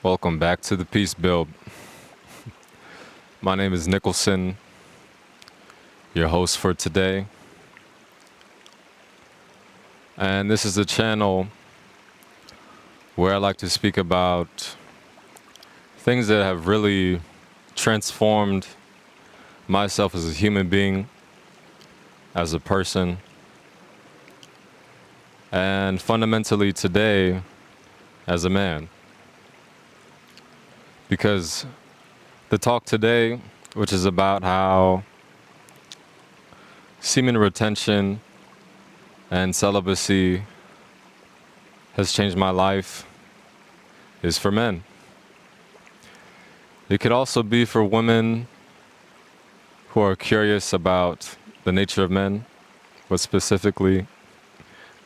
Welcome back to the Peace Build. My name is Nicholson, your host for today. And this is a channel where I like to speak about things that have really transformed myself as a human being, as a person, and fundamentally today as a man. Because the talk today, which is about how semen retention and celibacy has changed my life, is for men. It could also be for women who are curious about the nature of men, but specifically,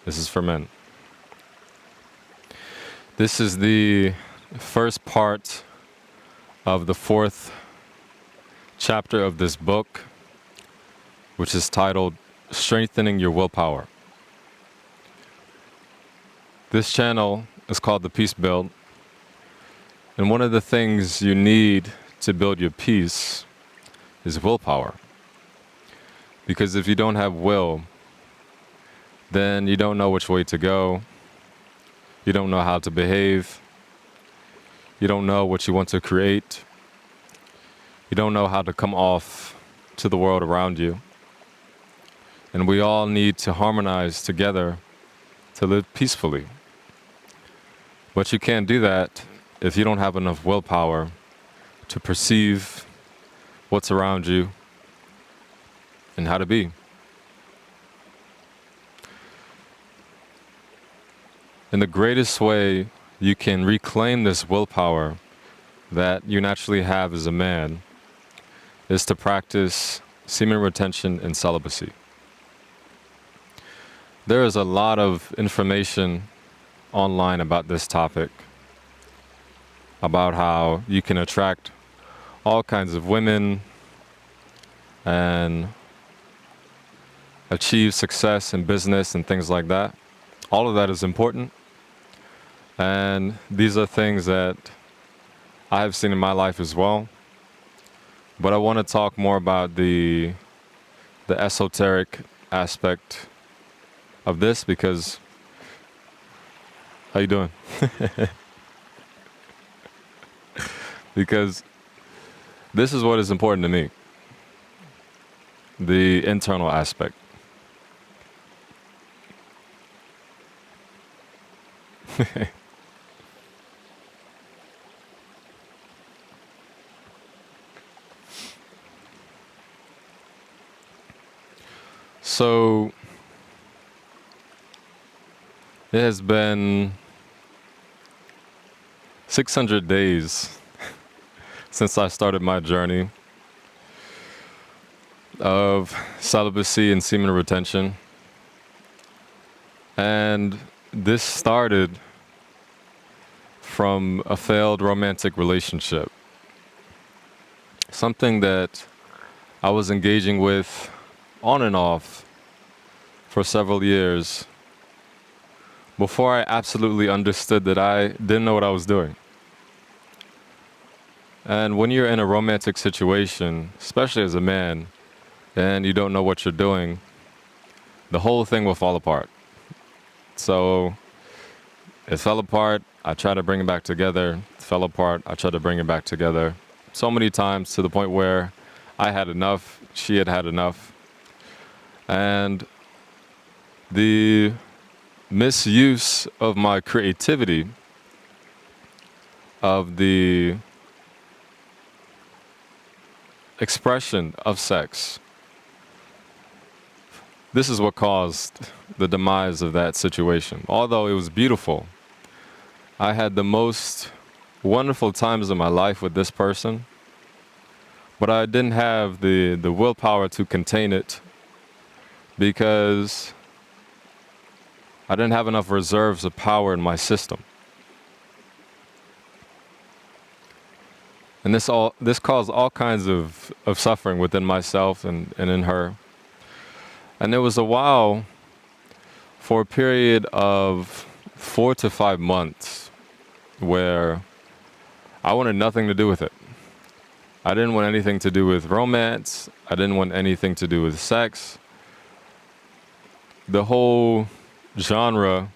this is for men. This is the first part of the fourth chapter of this book, which is titled Strengthening Your Willpower. This channel is called the Peace Build, and one of the things you need to build your peace is willpower. Because if you don't have will, then you don't know which way to go, you don't know how to behave, you don't know what you want to create, you don't know how to come off to the world around you. And we all need to harmonize together to live peacefully. But you can't do that if you don't have enough willpower to perceive what's around you and how to be. And the greatest way you can reclaim this willpower that you naturally have as a man is to practice semen retention and celibacy. There is a lot of information online about this topic, about how you can attract all kinds of women and achieve success in business and things like that. All of that is important. And these are things that I have seen in my life as well. But I want to talk more about the esoteric aspect of this because, how you doing? Because this is what is important to me, the internal aspect. So, it has been 600 days since I started my journey of celibacy and semen retention. And this started from a failed romantic relationship. Something that I was engaging with on and off for several years before I absolutely understood that I didn't know what I was doing. And when you're in a romantic situation, especially as a man, and you don't know what you're doing, the whole thing will fall apart. So it fell apart, I tried to bring it back together. It fell apart, I tried to bring it back together. So many times to the point where I had enough, she had had enough. And the misuse of my creativity, of the expression of sex, this is what caused the demise of that situation. Although it was beautiful, I had the most wonderful times of my life with this person, but I didn't have the willpower to contain it because I didn't have enough reserves of power in my system. And this caused all kinds of suffering within myself and in her. And there was a while, for a period of 4 to 5 months, where I wanted nothing to do with it. I didn't want anything to do with romance. I didn't want anything to do with sex. The whole genre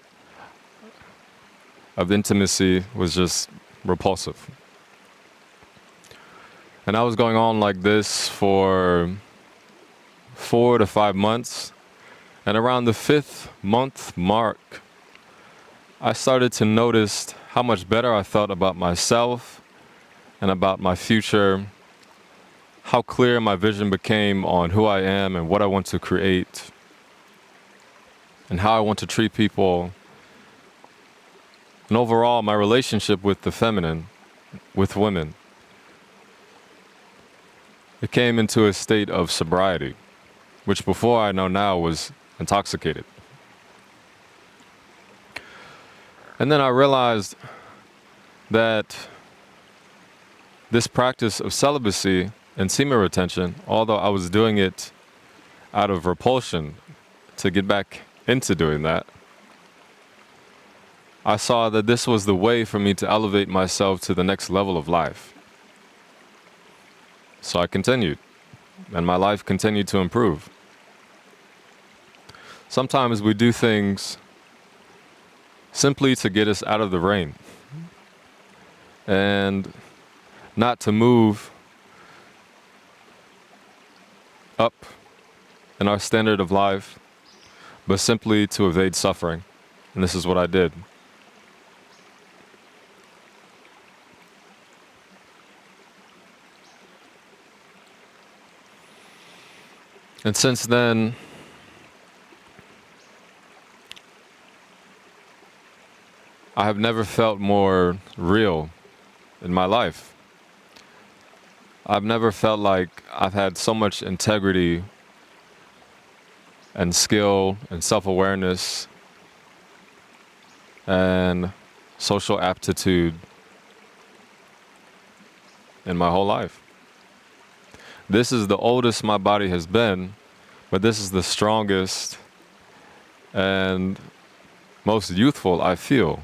of intimacy was just repulsive. And I was going on like this for 4 to 5 months. And around the 5th month mark, I started to notice how much better I felt about myself and about my future, how clear my vision became on who I am and what I want to create, and how I want to treat people. And overall, my relationship with the feminine, with women, it came into a state of sobriety, which before I know now was intoxicated. And then I realized that this practice of celibacy and semen retention, although I was doing it out of repulsion to get back into doing that, I saw that this was the way for me to elevate myself to the next level of life. So I continued, and my life continued to improve. Sometimes we do things simply to get us out of the rain and not to move up in our standard of life, but simply to evade suffering. And this is what I did. And since then, I have never felt more real in my life. I've never felt like I've had so much integrity and skill and self-awareness and social aptitude in my whole life. This is the oldest my body has been, but this is the strongest and most youthful I feel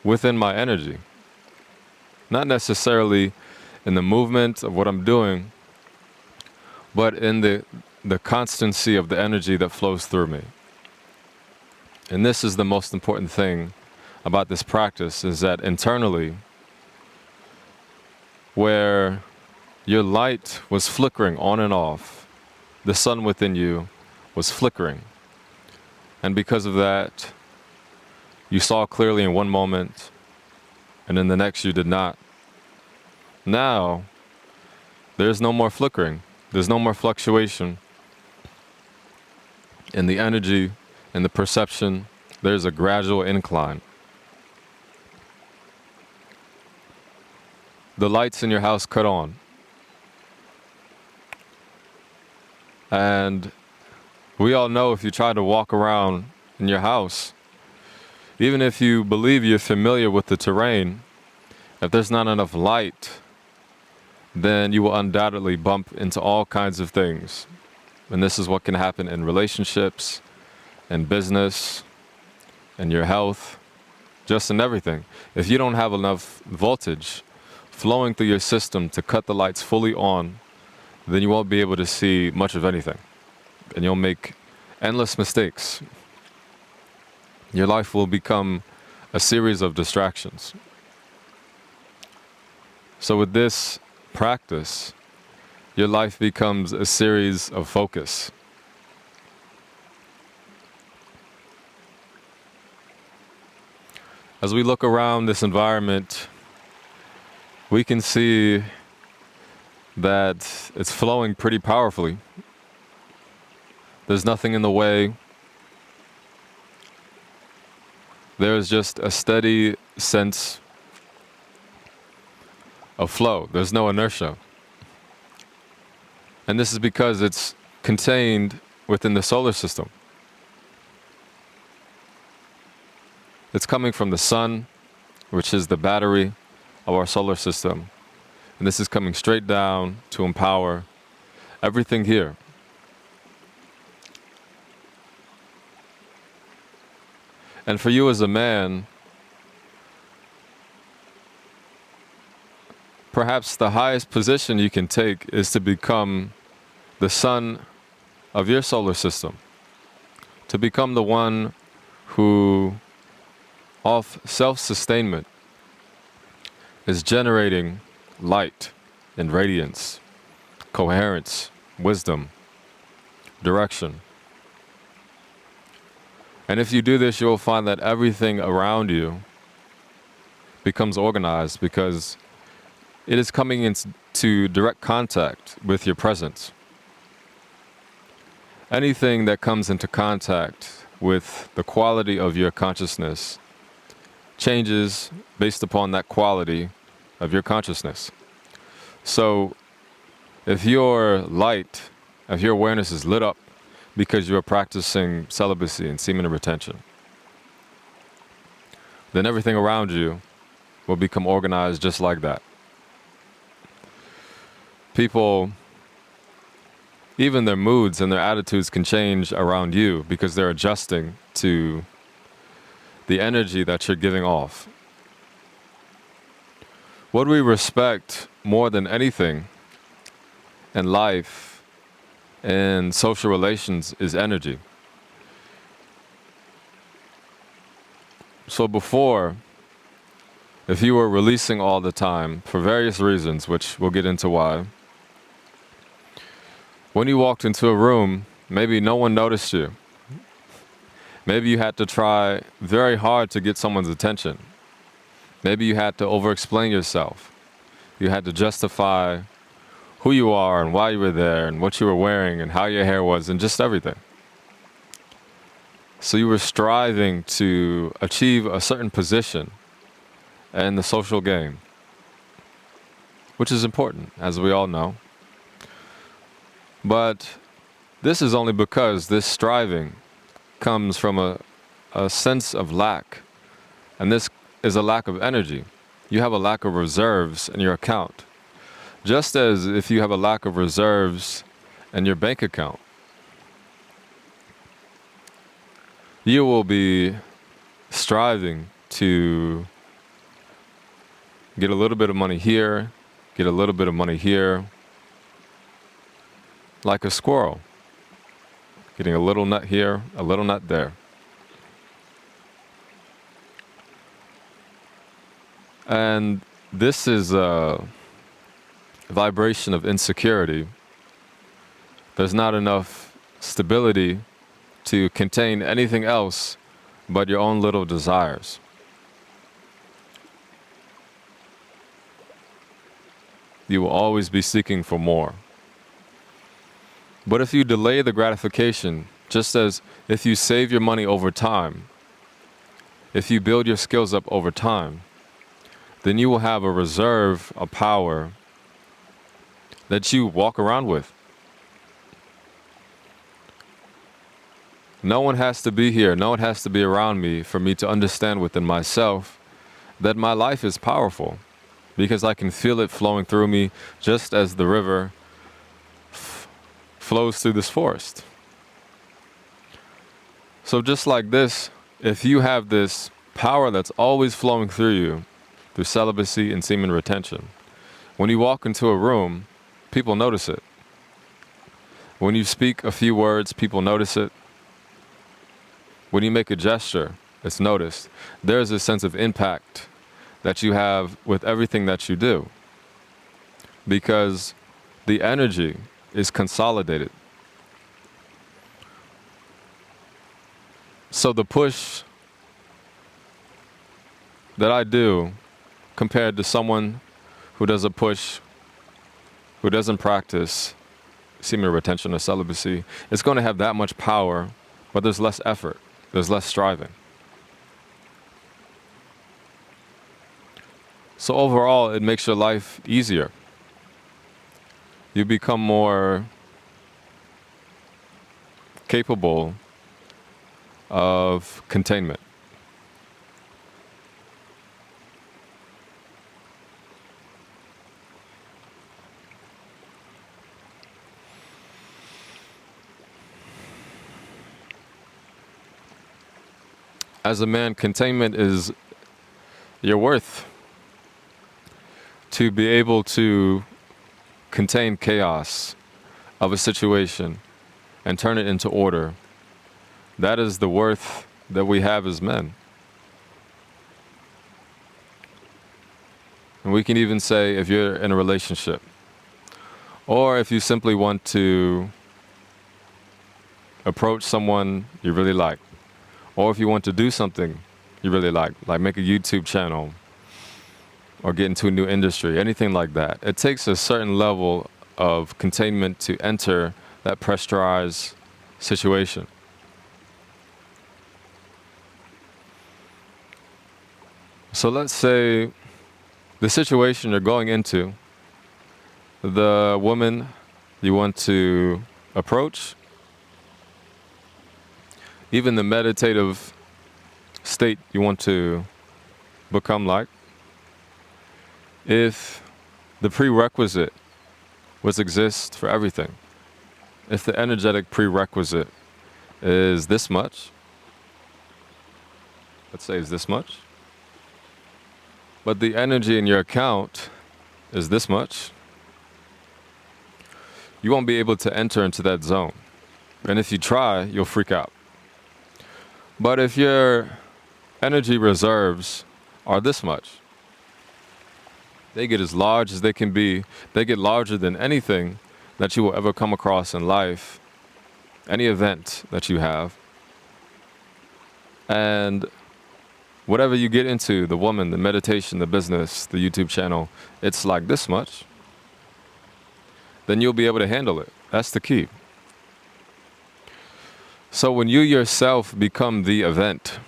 within my energy. Not necessarily in the movement of what I'm doing, but in the constancy of the energy that flows through me. And this is the most important thing about this practice, is that internally, where your light was flickering on and off, the sun within you was flickering. And because of that, you saw clearly in one moment, and in the next you did not. Now, there's no more flickering. There's no more fluctuation in the energy and the perception. There's a gradual incline. The lights in your house cut on. And we all know, if you try to walk around in your house, even if you believe you're familiar with the terrain, if there's not enough light, then you will undoubtedly bump into all kinds of things. And this is what can happen in relationships, in business, in your health, just in everything. If you don't have enough voltage flowing through your system to cut the lights fully on, then you won't be able to see much of anything. And you'll make endless mistakes. Your life will become a series of distractions. So with this practice, your life becomes a series of focus. As we look around this environment, we can see that it's flowing pretty powerfully. There's nothing in the way. There's just a steady sense of flow. There's no inertia. And this is because it's contained within the solar system. It's coming from the sun, which is the battery of our solar system. And this is coming straight down to empower everything here. And for you as a man, perhaps the highest position you can take is to become the sun of your solar system, to become the one who, off self-sustainment, is generating light and radiance, coherence, wisdom, direction. And if you do this, you'll find that everything around you becomes organized because it is coming into direct contact with your presence. Anything that comes into contact with the quality of your consciousness changes based upon that quality of your consciousness. So if your light, if your awareness is lit up because you're practicing celibacy and semen retention, then everything around you will become organized just like that. People, even their moods and their attitudes can change around you because they're adjusting to the energy that you're giving off. What we respect more than anything in life and social relations is energy. So before, if you were releasing all the time for various reasons, which we'll get into why, when you walked into a room, maybe no one noticed you. Maybe you had to try very hard to get someone's attention. Maybe you had to over-explain yourself. You had to justify who you are and why you were there and what you were wearing and how your hair was and just everything. So you were striving to achieve a certain position in the social game, which is important, as we all know. But this is only because this striving comes from a sense of lack, and this is a lack of energy. You have a lack of reserves in your account, just as if you have a lack of reserves in your bank account. You will be striving to get a little bit of money here, get a little bit of money here, like a squirrel, getting a little nut here, a little nut there. And this is a vibration of insecurity. There's not enough stability to contain anything else but your own little desires. You will always be seeking for more. But if you delay the gratification, just as if you save your money over time, if you build your skills up over time, then you will have a reserve of power that you walk around with. No one has to be here, no one has to be around me for me to understand within myself that my life is powerful, because I can feel it flowing through me just as the river flows through this forest. So just like this, if you have this power that's always flowing through you, through celibacy and semen retention, when you walk into a room, people notice it. When you speak a few words, people notice it. When you make a gesture, it's noticed. There's a sense of impact that you have with everything that you do, because the energy is consolidated. So the push that I do compared to someone who does a push, who doesn't practice semen retention or celibacy, it's going to have that much power, but there's less effort, there's less striving. So overall, it makes your life easier. You become more capable of containment. As a man, containment is your worth. to be able to contain chaos of a situation and turn it into order. That is the worth that we have as men. And we can even say, if you're in a relationship, or if you simply want to approach someone you really like, or if you want to do something you really like make a YouTube channel, or get into a new industry, anything like that, it takes a certain level of containment to enter that pressurized situation. So let's say the situation you're going into, the woman you want to approach, even the meditative state you want to become like, if the prerequisite was exist for everything, if the energetic prerequisite is this much, let's say is this much, but the energy in your account is this much, you won't be able to enter into that zone. And if you try, you'll freak out. But if your energy reserves are this much, they get as large as they can be. They get larger than anything that you will ever come across in life, any event that you have. And whatever you get into, the woman, the meditation, the business, the YouTube channel, it's like this much, then you'll be able to handle it. That's the key. So when you yourself become the event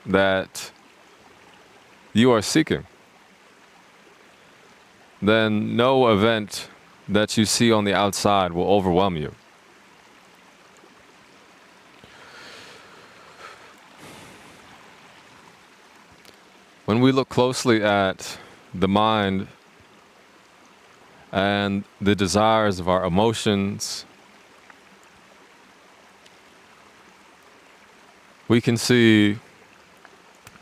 that you are seeking, then no event that you see on the outside will overwhelm you. When we look closely at the mind and the desires of our emotions, we can see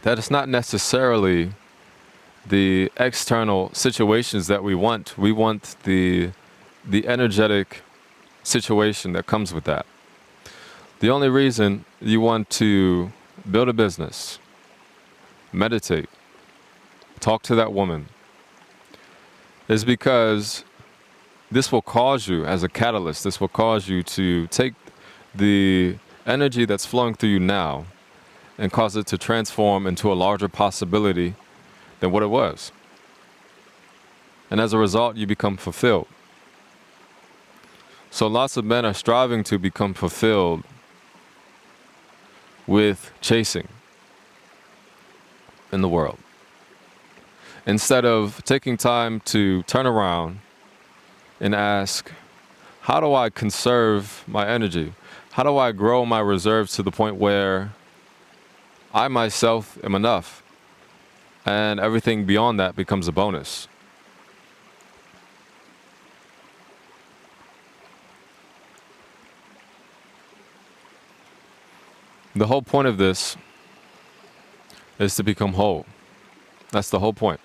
that it's not necessarily the external situations that we want. We want the energetic situation that comes with that. The only reason you want to build a business, meditate, talk to that woman, is because this will cause you, as a catalyst, this will cause you to take the energy that's flowing through you now and cause it to transform into a larger possibility than what it was. And as a result, you become fulfilled. So lots of men are striving to become fulfilled with chasing in the world, instead of taking time to turn around and ask, how do I conserve my energy? How do I grow my reserves to the point where I myself am enough and everything beyond that becomes a bonus? The whole point of this is to become whole. That's the whole point.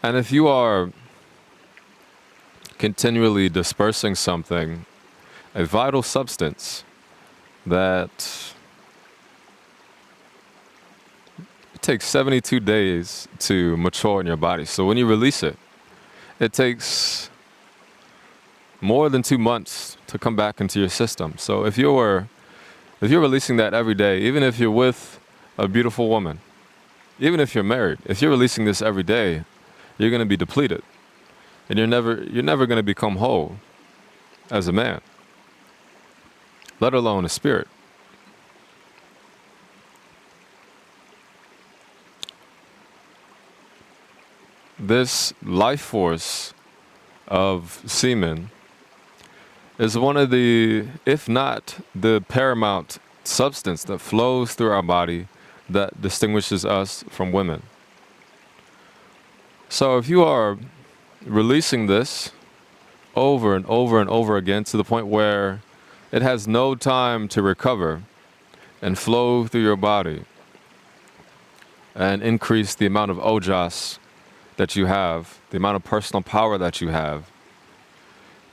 And if you are continually dispersing something, a vital substance that it takes 72 days to mature in your body. So when you release it, it takes more than 2 months to come back into your system. So if you're releasing that every day, even if you're with a beautiful woman, even if you're married, if you're releasing this every day, you're going to be depleted. And you're never going to become whole as a man, let alone a spirit. This life force of semen is one of the, if not the paramount substance that flows through our body that distinguishes us from women. So if you are releasing this over and over and over again to the point where it has no time to recover and flow through your body, and increase the amount of ojas that you have, the amount of personal power that you have,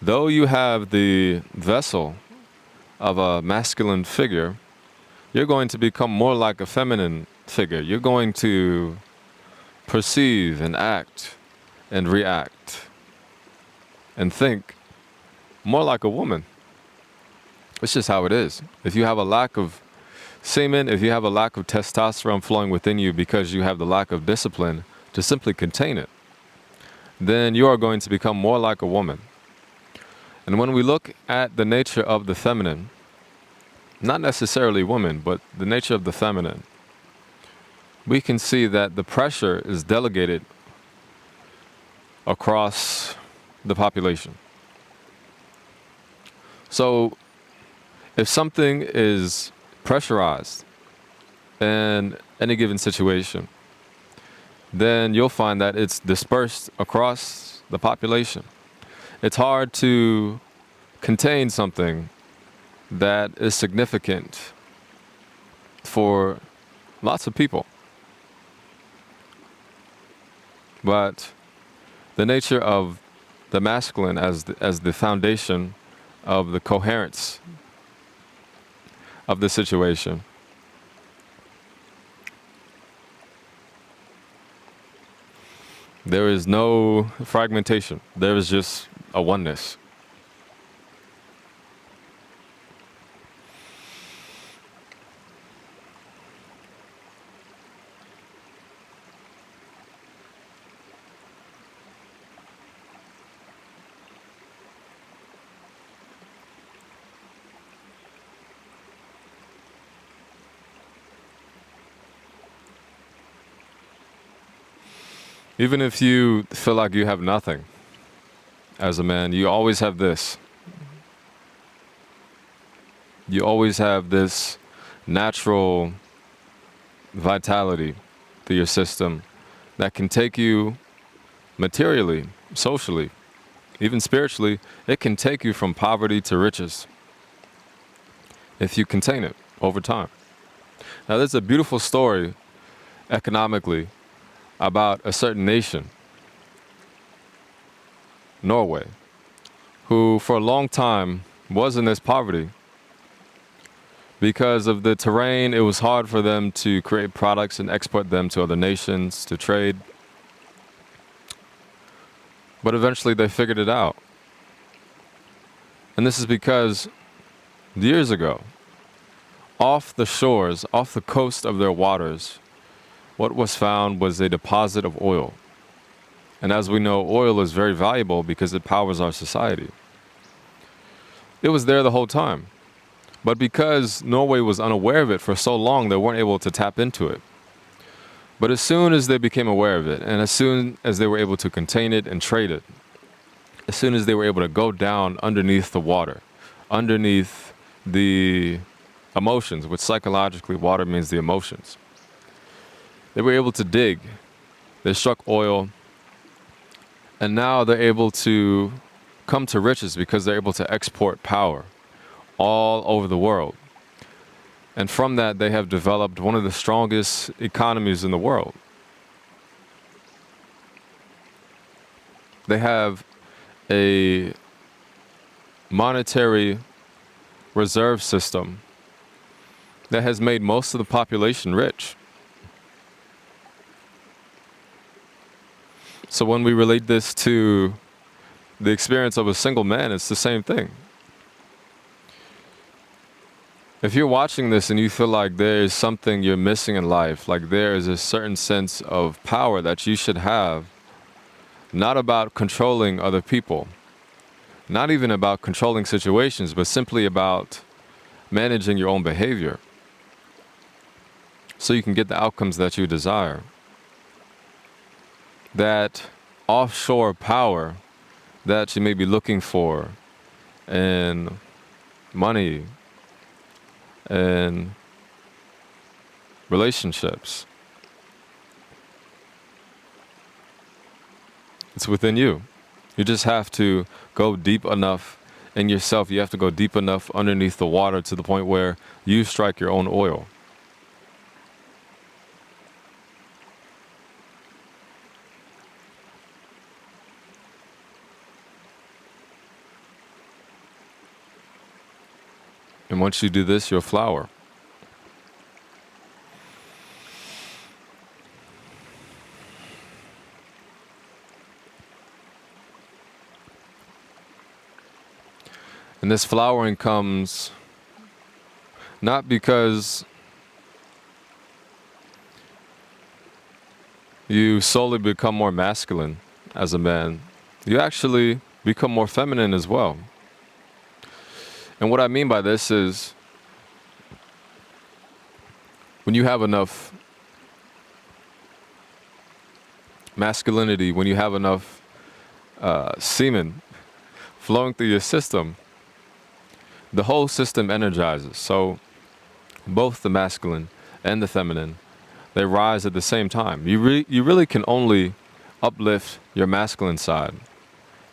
though you have the vessel of a masculine figure, you're going to become more like a feminine figure. You're going to perceive and act and react and think more like a woman. It's just how it is. If you have a lack of semen, if you have a lack of testosterone flowing within you because you have the lack of discipline to simply contain it, then you are going to become more like a woman. And when we look at the nature of the feminine, not necessarily women, but the nature of the feminine, we can see that the pressure is delegated across the population. So if something is pressurized in any given situation, then you'll find that it's dispersed across the population. It's hard to contain something that is significant for lots of people. But the nature of the masculine as the foundation of the coherence of the situation, there is no fragmentation. There is just a oneness. Even if you feel like you have nothing as a man, you always have this. You always have this natural vitality through your system that can take you materially, socially, even spiritually. It can take you from poverty to riches if you contain it over time. Now, there's a beautiful story economically about a certain nation, Norway, who for a long time was in this poverty. Because of the terrain, it was hard for them to create products and export them to other nations to trade. But eventually they figured it out. And this is because years ago, off the shores, off the coast of their waters, what was found was a deposit of oil. And as we know, oil is very valuable because it powers our society. It was there the whole time. But because Norway was unaware of it for so long, they weren't able to tap into it. But as soon as they became aware of it, and as soon as they were able to contain it and trade it, as soon as they were able to go down underneath the water, underneath the emotions, which psychologically water means the emotions, they were able to dig. They struck oil. And now they're able to come to riches because they're able to export power all over the world. And from that, they have developed one of the strongest economies in the world. They have a monetary reserve system that has made most of the population rich. So when we relate this to the experience of a single man, it's the same thing. If you're watching this and you feel like there is something you're missing in life, like there is a certain sense of power that you should have, not about controlling other people, not even about controlling situations, but simply about managing your own behavior so you can get the outcomes that you desire. That offshore power that you may be looking for in money and relationships, it's within you. You just have to go deep enough in yourself. You have to go deep enough underneath the water to the point where you strike your own oil. And once you do this, you'll flower. And this flowering comes not because you solely become more masculine as a man. You actually become more feminine as well. And what I mean by this is when you have enough masculinity, when you have enough semen flowing through your system, the whole system energizes. So both the masculine and the feminine, they rise at the same time. You really can only uplift your masculine side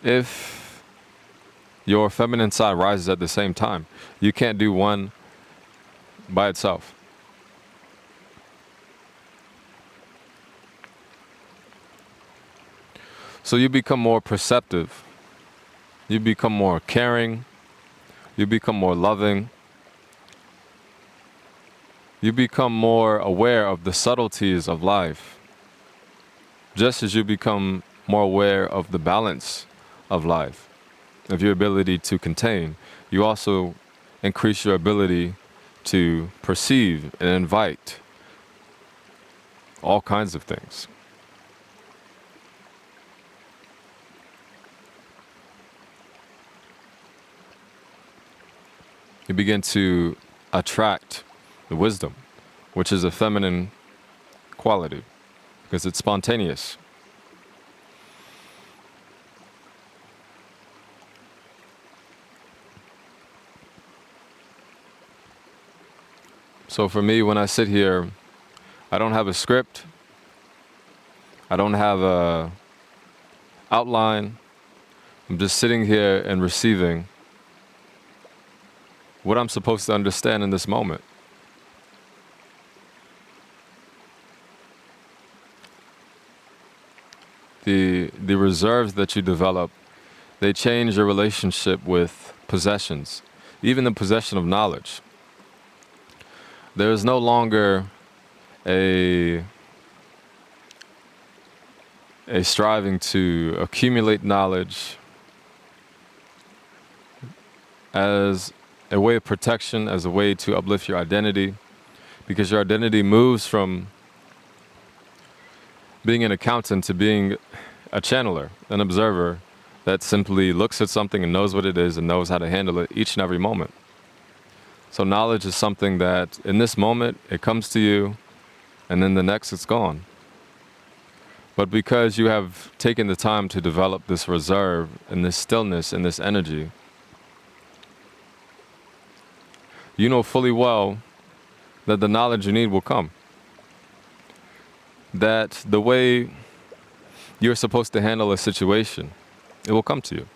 if your feminine side rises at the same time. You can't do one by itself. So you become more perceptive. You become more caring. You become more loving. You become more aware of the subtleties of life. Just as you become more aware of the balance of life, of your ability to contain, you also increase your ability to perceive and invite all kinds of things. You begin to attract the wisdom, which is a feminine quality, because it's spontaneous. So for me, when I sit here, I don't have a script. I don't have a outline. I'm just sitting here and receiving what I'm supposed to understand in this moment. The reserves that you develop, they change your relationship with possessions, even the possession of knowledge. There is no longer a striving to accumulate knowledge as a way of protection, as a way to uplift your identity, because your identity moves from being an accountant to being a channeler, an observer that simply looks at something and knows what it is and knows how to handle it each and every moment. So knowledge is something that in this moment, it comes to you, and then the next it's gone. But because you have taken the time to develop this reserve and this stillness and this energy, you know fully well that the knowledge you need will come. That the way you're supposed to handle a situation, it will come to you.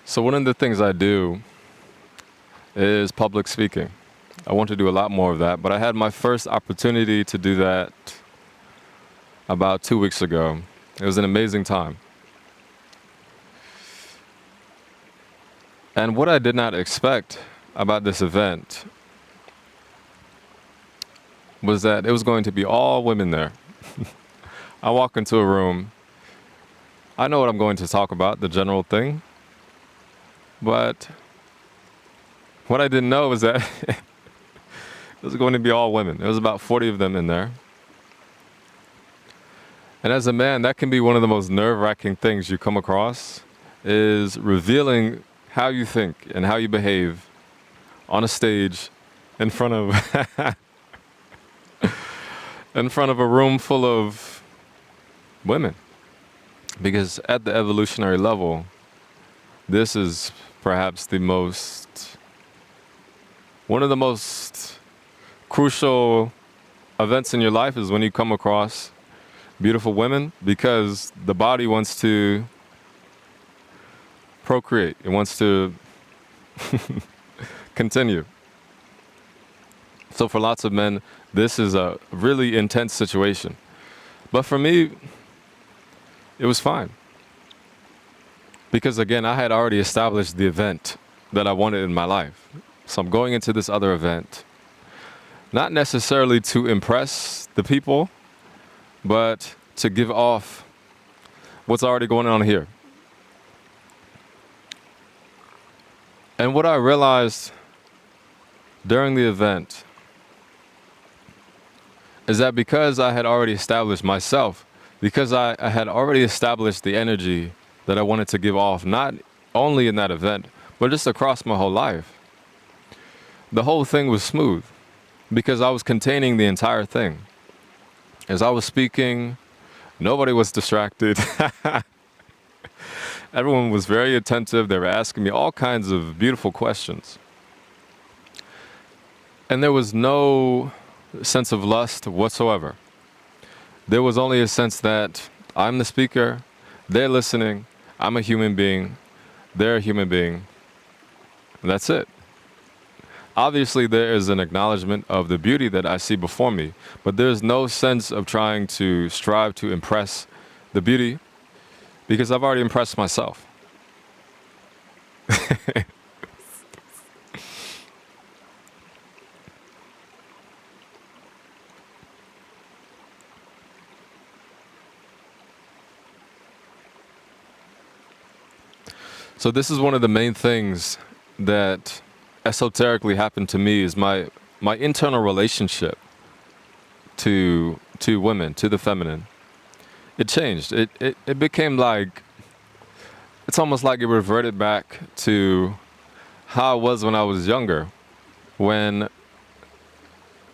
So one of the things I do is public speaking. I want to do a lot more of that, but I had my first opportunity to do that about 2 weeks ago. It was an amazing time. And what I did not expect about this event was that it was going to be all women there. I walk into a room, I know what I'm going to talk about, the general thing, but what I didn't know was that it was going to be all women. There was about 40 of them in there. And as a man, that can be one of the most nerve-wracking things you come across, is revealing how you think and how you behave on a stage in front of in front of a room full of women. Because at the evolutionary level, this is perhaps one of the most crucial events in your life is when you come across beautiful women, because the body wants to procreate. It wants to continue. So for lots of men, this is a really intense situation. But for me, it was fine. Because again, I had already established the event that I wanted in my life. So I'm going into this other event, not necessarily to impress the people, but to give off what's already going on here. And what I realized during the event is that because I had already established myself, because I had already established the energy that I wanted to give off, not only in that event, but just across my whole life, the whole thing was smooth because I was containing the entire thing. As I was speaking, nobody was distracted. Everyone was very attentive. They were asking me all kinds of beautiful questions. And there was no sense of lust whatsoever. There was only a sense that I'm the speaker, they're listening, I'm a human being, they're a human being, and that's it. Obviously, there is an acknowledgement of the beauty that I see before me, but there's no sense of trying to strive to impress the beauty because I've already impressed myself. So this is one of the main things that esoterically happened to me is my internal relationship to women, to the feminine. It changed. It became like, it's almost like it reverted back to how I was when I was younger, when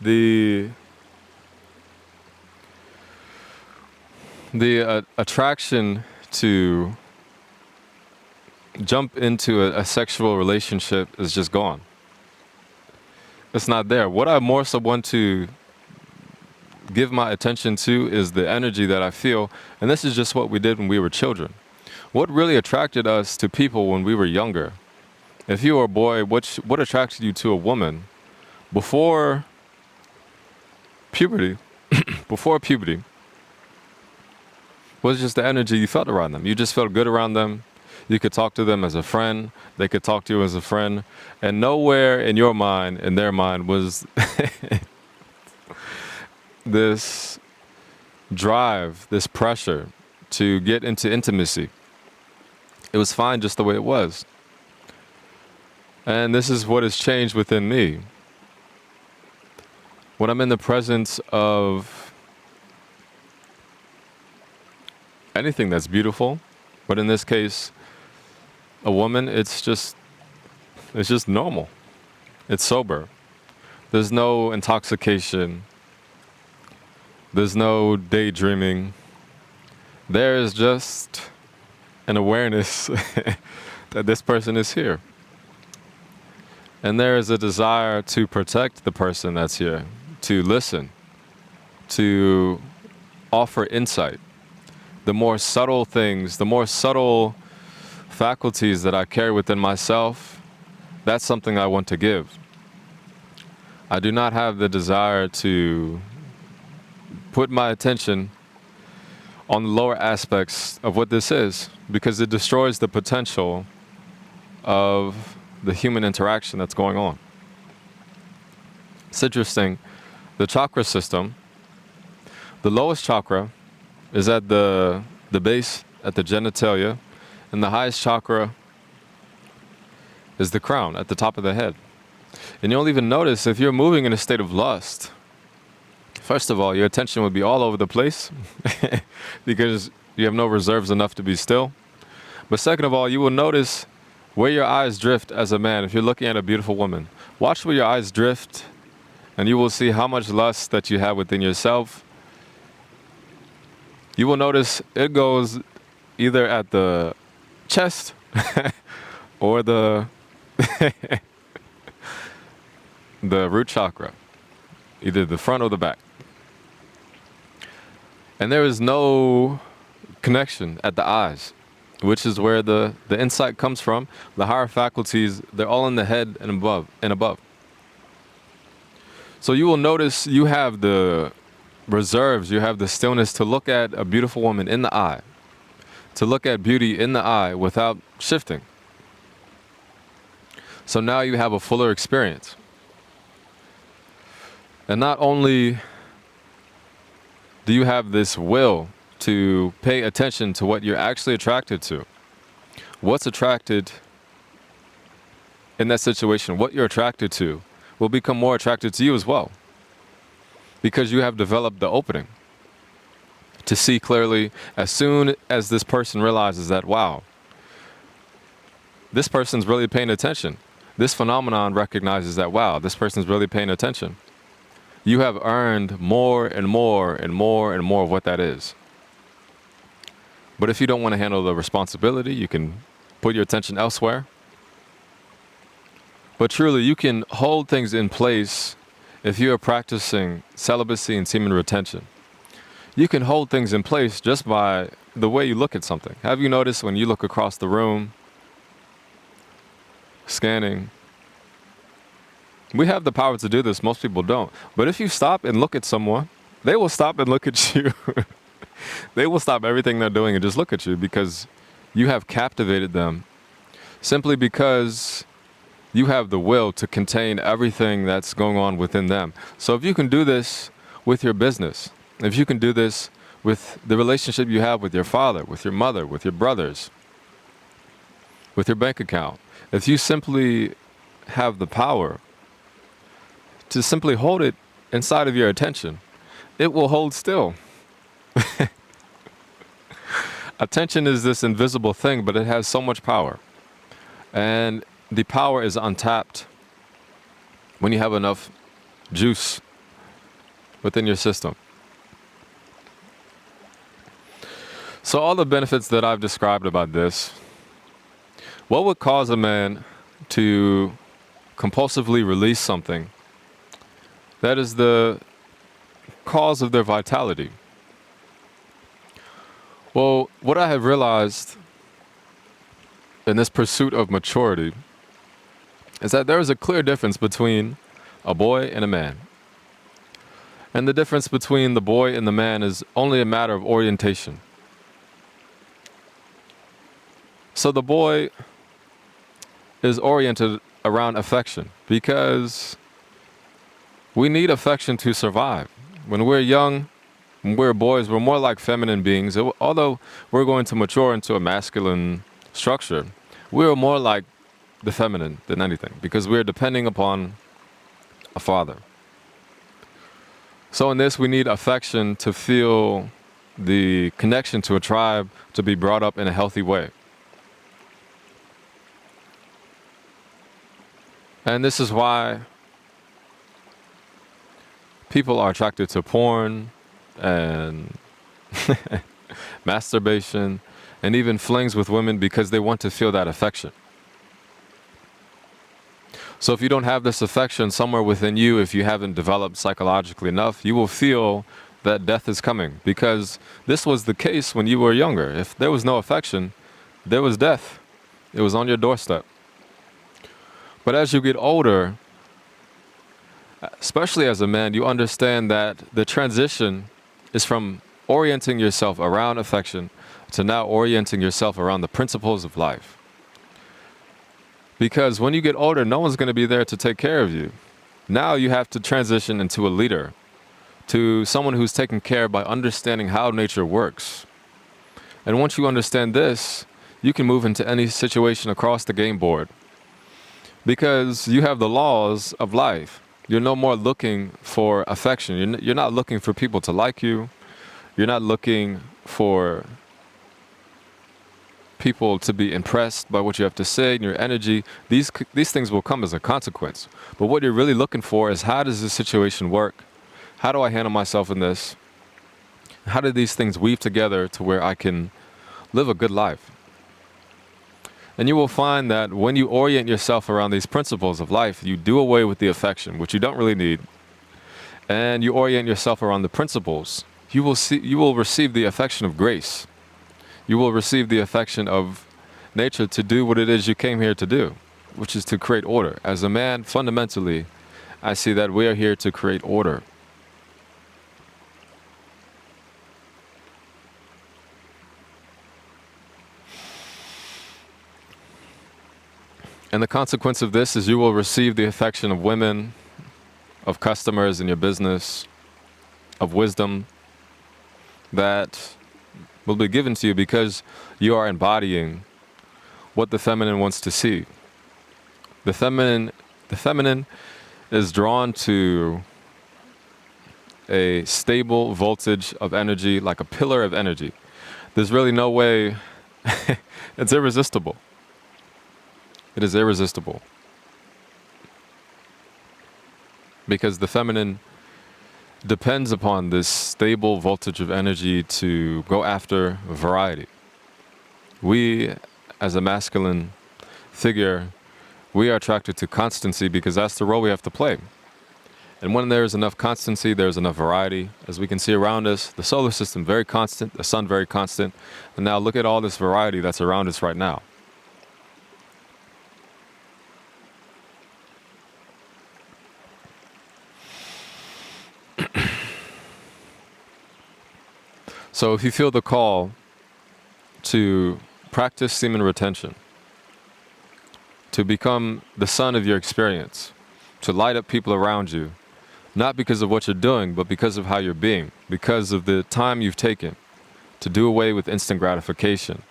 the attraction to jump into a sexual relationship is just gone. It's not there. What I more so want to give my attention to is the energy that I feel, and this is just what we did when we were children. What really attracted us to people when we were younger? If you were a boy, what attracted you to a woman before puberty? Before puberty was just the energy you felt around them. You just felt good around them. You could talk to them as a friend. They could talk to you as a friend. And nowhere in your mind, in their mind, was this drive, this pressure to get into intimacy. It was fine just the way it was. And this is what has changed within me. When I'm in the presence of anything that's beautiful, but in this case, a woman, it's just normal. It's sober. There's no intoxication. There's no daydreaming. There is just an awareness that this person is here. And there is a desire to protect the person that's here, to listen, to offer insight. The more subtle things, the more subtle faculties that I carry within myself, that's something I want to give. I do not have the desire to put my attention on the lower aspects of what this is, because it destroys the potential of the human interaction that's going on. It's interesting. The chakra system, the lowest chakra is at the base, at the genitalia, and the highest chakra is the crown, at the top of the head. And you'll even notice if you're moving in a state of lust, first of all, your attention would be all over the place because you have no reserves enough to be still. But second of all, you will notice where your eyes drift as a man. If you're looking at a beautiful woman, watch where your eyes drift, and you will see how much lust that you have within yourself. You will notice it goes either at the chest or the the root chakra, either the front or the back. And there is no connection at the eyes, which is where the insight comes from. The higher faculties, they're all in the head and above. So you will notice you have the reserves, you have the stillness to look at a beautiful woman in the eye, to look at beauty in the eye without shifting. So now you have a fuller experience. And not only do you have this will to pay attention to what you're actually attracted to, what's attracted in that situation, what you're attracted to, will become more attracted to you as well. Because you have developed the opening to see clearly as soon as this person realizes that, wow, this person's really paying attention. This phenomenon recognizes that, wow, this person's really paying attention. You have earned more and more and more and more of what that is. But if you don't want to handle the responsibility, you can put your attention elsewhere. But truly, you can hold things in place if you are practicing celibacy and semen retention. You can hold things in place just by the way you look at something. Have you noticed when you look across the room, scanning? We have the power to do this. Most people don't. But if you stop and look at someone, they will stop and look at you. They will stop everything they're doing and just look at you because you have captivated them simply because you have the will to contain everything that's going on within them. So if you can do this with your business, if you can do this with the relationship you have with your father, with your mother, with your brothers, with your bank account, if you simply have the power to simply hold it inside of your attention, it will hold still. Attention is this invisible thing, but it has so much power. And the power is untapped when you have enough juice within your system. So all the benefits that I've described about this, what would cause a man to compulsively release something that is the cause of their vitality? Well, what I have realized in this pursuit of maturity is that there is a clear difference between a boy and a man. And the difference between the boy and the man is only a matter of orientation. So the boy is oriented around affection because we need affection to survive. When we're young, when we're boys, we're more like feminine beings. Although we're going to mature into a masculine structure, we're more like the feminine than anything because we're depending upon a father. So in this, we need affection to feel the connection to a tribe, to be brought up in a healthy way. And this is why people are attracted to porn and masturbation and even flings with women because they want to feel that affection. So if you don't have this affection somewhere within you, if you haven't developed psychologically enough, you will feel that death is coming because this was the case when you were younger. If there was no affection, there was death. It was on your doorstep. But as you get older, especially as a man, you understand that the transition is from orienting yourself around affection to now orienting yourself around the principles of life. Because when you get older, no one's going to be there to take care of you. Now you have to transition into a leader, to someone who's taken care by understanding how nature works. And once you understand this, you can move into any situation across the game board. Because you have the laws of life. You're no more looking for affection. You're not looking for people to like you. You're not looking for people to be impressed by what you have to say and your energy. These things will come as a consequence. But what you're really looking for is, how does this situation work? How do I handle myself in this? How do these things weave together to where I can live a good life? And you will find that when you orient yourself around these principles of life, you do away with the affection, which you don't really need. And you orient yourself around the principles. you will receive the affection of grace. You will receive the affection of nature to do what it is you came here to do, which is to create order. As a man, fundamentally, I see that we are here to create order. And the consequence of this is you will receive the affection of women, of customers in your business, of wisdom that will be given to you because you are embodying what the feminine wants to see. The feminine is drawn to a stable voltage of energy, like a pillar of energy. There's really no way, it's irresistible. It is irresistible. Because the feminine depends upon this stable voltage of energy to go after variety. We, as a masculine figure, we are attracted to constancy because that's the role we have to play. And when there is enough constancy, there's enough variety. As we can see around us, the solar system very constant, the sun very constant. And now look at all this variety that's around us right now. So if you feel the call to practice semen retention, to become the sun of your experience, to light up people around you, not because of what you're doing, but because of how you're being, because of the time you've taken to do away with instant gratification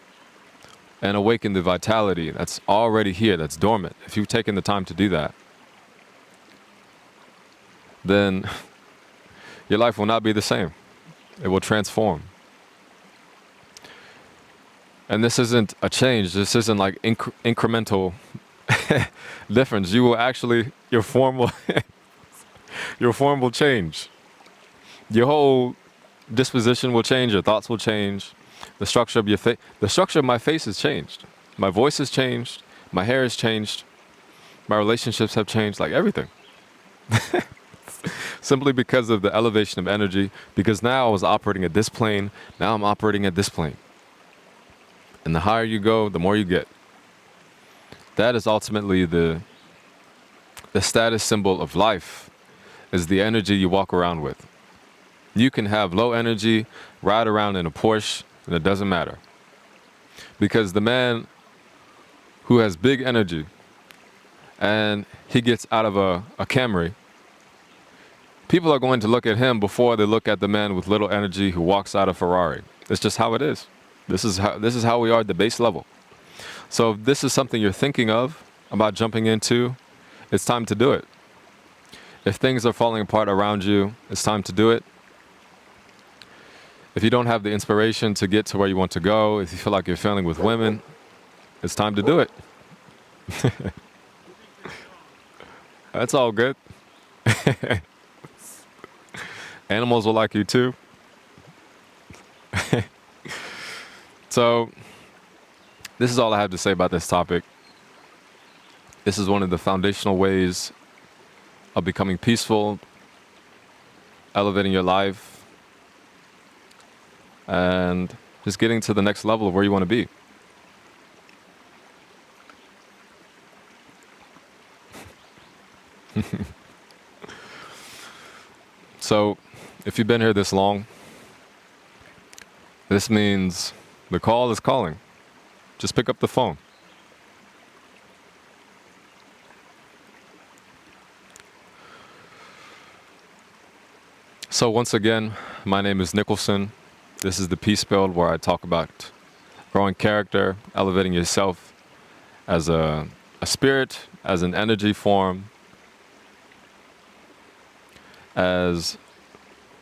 and awaken the vitality that's already here, that's dormant. If you've taken the time to do that, then your life will not be the same. It will transform. And this isn't a change. This isn't like incremental difference. You will actually, your form will change. Your whole disposition will change. Your thoughts will change. The structure of your face, the structure of my face has changed. My voice has changed. My hair has changed. My relationships have changed. Like everything. Simply because of the elevation of energy. Because now I was operating at this plane. Now I'm operating at this plane. And the higher you go, the more you get. That is ultimately the status symbol of life, is the energy you walk around with. You can have low energy, ride around in a Porsche, and it doesn't matter. Because the man who has big energy and he gets out of a Camry, people are going to look at him before they look at the man with little energy who walks out of Ferrari. It's just how it is. This is how we are at the base level. So if this is something you're thinking of about jumping into, it's time to do it. If things are falling apart around you, it's time to do it. If you don't have the inspiration to get to where you want to go, if you feel like you're failing with women, it's time to do it. That's all good. Animals will like you too. So, this is all I have to say about this topic. This is one of the foundational ways of becoming peaceful, elevating your life, and just getting to the next level of where you want to be. So, if you've been here this long, this means the call is calling. Just pick up the phone. So once again, my name is Nicholson. This is the Peace Build, where I talk about growing character, elevating yourself as a spirit, as an energy form, as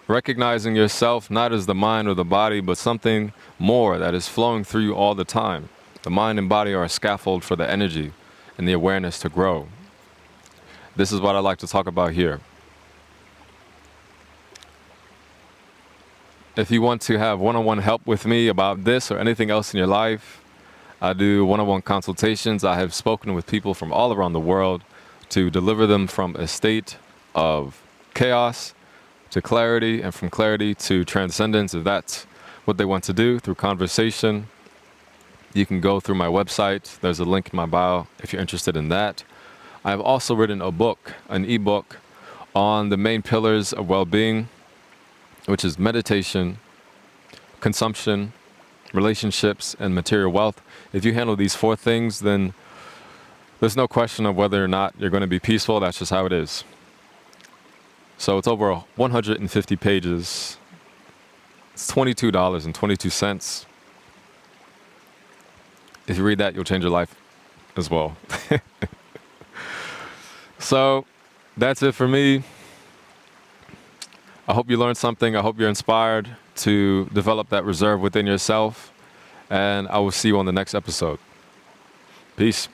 recognizing yourself not as the mind or the body, but something more that is flowing through you all the time. The mind and body are a scaffold for the energy and the awareness to grow. This is what I like to talk about here. If you want to have one-on-one help with me about this or anything else in your life, I do one-on-one consultations. I have spoken with people from all around the world to deliver them from a state of chaos to clarity, and from clarity to transcendence, if that's what they want to do through conversation. You can go through my website. There's a link in my bio if you're interested in that. I've also written a book, an ebook, on the main pillars of well-being, which is meditation, consumption, relationships, and material wealth. If you handle these 4 things, then there's no question of whether or not you're going to be peaceful. That's just how it is. So it's over 150 pages. It's $22.22. If you read that, you'll change your life as well. So that's it for me. I hope you learned something. I hope you're inspired to develop that reserve within yourself. And I will see you on the next episode. Peace.